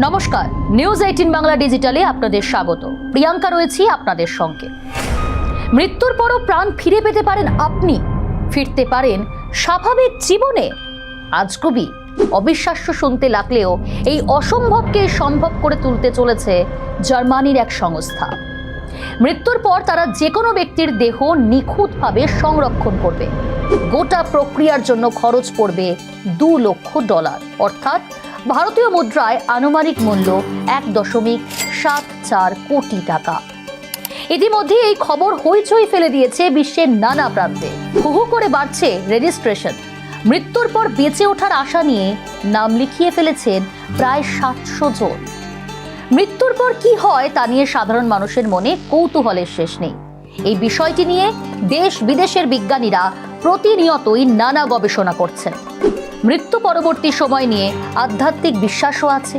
নমস্কার, নিউজ 18 বাংলা ডিজিটালে আপনাদের স্বাগত। প্রিয়াঙ্কা রয়েছি আপনাদের সঙ্গে। মৃত্যুর পরও প্রাণ ফিরে পেতে পারেন আপনি, ফিরতে পারেন স্বাভাবিক জীবনে। আজগুবি অবিশ্বাস্য শুনতে লাগলেও এই অসম্ভবকে সম্ভব করে তুলতে চলেছে জার্মানির এক সংস্থা। মৃত্যুর পর তারা যে কোনো ব্যক্তির দেহ নিখুঁতভাবে সংরক্ষণ করবে। গোটা প্রক্রিয়ার জন্য খরচ পড়বে $2 লক্ষ, অর্থাৎ ভারতীয় মুদ্রায় আনুমানিক মূল্য 1.74 কোটি টাকা। ইতিমধ্যে এই খবর হইচই ফেলে দিয়েছে বিশ্বের নানা প্রান্তে। হু করে বাড়ছে রেজিস্ট্রেশন। মৃত্যুর পর বেঁচে ওঠার আশা নিয়ে নাম লিখিয়ে ফেলেছেন প্রায় 700 জন। মৃত্যুর পর কি হয় তা নিয়ে সাধারণ মানুষের মনে কৌতূহলের শেষ নেই। এই বিষয়টি নিয়ে দেশ বিদেশের বিজ্ঞানীরা প্রতিনিয়তই নানা গবেষণা করছেন। মৃত্যু পরবর্তী সময় নিয়ে আধ্যাত্মিক বিশ্বাসও আছে।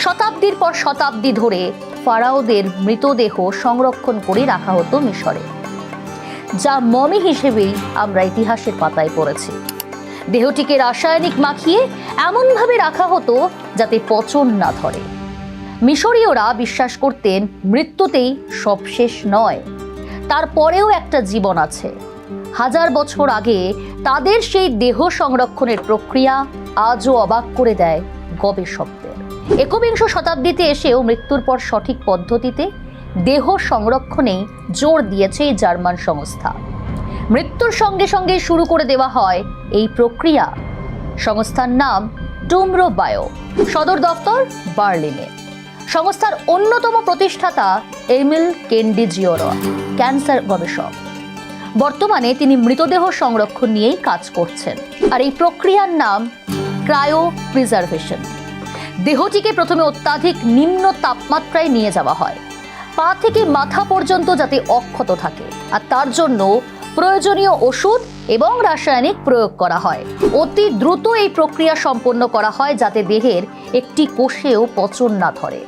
শতাব্দীর পর শতাব্দী ধরে ফারাওদের মৃতদেহ সংরক্ষণ করে রাখা হতো মিশরে, যা মমি হিসেবেই আমরা ইতিহাসের পাতায় পড়েছি। দেহটিকে রাসায়নিক মাখিয়ে এমনভাবে রাখা হতো যাতে পচন না ধরে। মিশরীয়রা বিশ্বাস করতেন মৃত্যুতেই সব শেষ নয়, তারপরেও একটা জীবন আছে। 1000 বছর আগে তাদের সেই দেহ সংরক্ষণের প্রক্রিয়া আজও অবাক করে দেয় গবেষকদের। 21 শতাব্দীতে এসেও মৃত্যুর পর সঠিক পদ্ধতিতে দেহ সংরক্ষণেই জোর দিয়েছে এই জার্মান সংস্থা। মৃত্যুর সঙ্গে সঙ্গে শুরু করে দেওয়া হয় এই প্রক্রিয়া। সংস্থার নাম টুমরো বায়ো, সদর দপ্তর বার্লিনে। সংস্থার অন্যতম প্রতিষ্ঠাতা এমিল কেন্ডিজিওরা ক্যান্সার গবেষক। বর্তমানে তিনি মৃতদেহ সংরক্ষণ নিয়েই কাজ করছেন। আর এই প্রক্রিয়ার নাম ক্রায়ো প্রিজার্ভেশন। দেহটিকে প্রথমে অত্যাধিক নিম্ন তাপমাত্রায় নিয়ে যাওয়া হয়, পা থেকে মাথা পর্যন্ত যাতে অক্ষত থাকে, আর তার জন্য প্রয়োজনীয় ওষুধ এবং রাসায়নিক প্রয়োগ করা হয়। অতি দ্রুত এই প্রক্রিয়া সম্পন্ন করা হয় যাতে দেহের একটি কোষেও পচন না ধরে।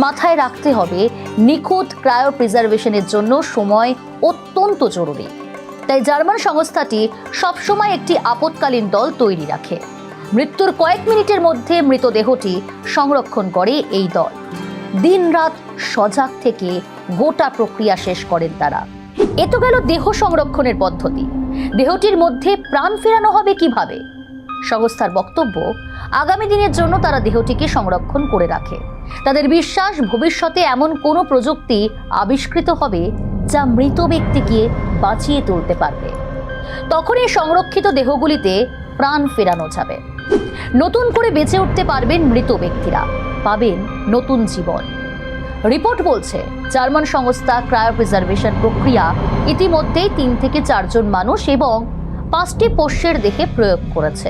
মাথায় রাখতে হবে, নিখুঁত ক্রায়ো প্রিজার্ভেশনের জন্য সময় অত্যন্ত জরুরি। তাই জার্মান সংস্থাটি সবসময় একটি আপৎকালীন দল তৈরি রাখে। মৃত্যুর কয়েক মিনিটের মধ্যে মৃতদেহটি সংরক্ষণ করে এই দল। দিনরাত সজাগ থেকে গোটা প্রক্রিয়া শেষ করেন তারা। এ তো গেল দেহ সংরক্ষণের পদ্ধতি। দেহটির মধ্যে প্রাণ ফেরানো হবে কিভাবে? সংস্থার বক্তব্য, আগামী দিনের জন্য তারা দেহটিকে সংরক্ষণ করে রাখে। তাদের বিশ্বাস, ভবিষ্যতে এমন কোনো প্রযুক্তি আবিষ্কৃত হবে যা মৃত ব্যক্তিকে বাঁচিয়ে তুলতে পারবে। তখন এই সংরক্ষিত দেহগুলিতে প্রাণ ফেরানো যাবে। নতুন করে বেঁচে উঠতে পারবেন মৃত ব্যক্তিরা, পাবেন নতুন জীবন। রিপোর্ট বলছে জার্মান সংস্থা ক্রায়ো প্রিজার্ভেশন প্রক্রিয়া ইতিমধ্যেই 3 থেকে 4 জন মানুষ এবং 5টি পোষ্যের দেহে প্রয়োগ করেছে।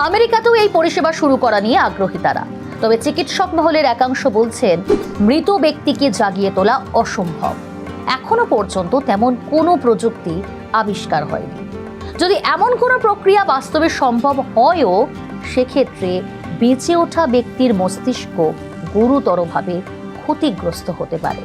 আমেরিকাতেও এই পরিষেবা শুরু করা নিয়ে আগ্রহী তারা। তবে চিকিৎসক মহলের একাংশ বলছেন মৃত ব্যক্তিকে জাগিয়ে তোলা অসম্ভব। এখনো পর্যন্ত তেমন কোনো প্রযুক্তি আবিষ্কার হয়নি। যদি এমন কোনো প্রক্রিয়া বাস্তবে সম্ভব হয়ও, সেক্ষেত্রে বেঁচে ওঠা ব্যক্তির মস্তিষ্ক গুরুতরভাবে ক্ষতিগ্রস্ত হতে পারে।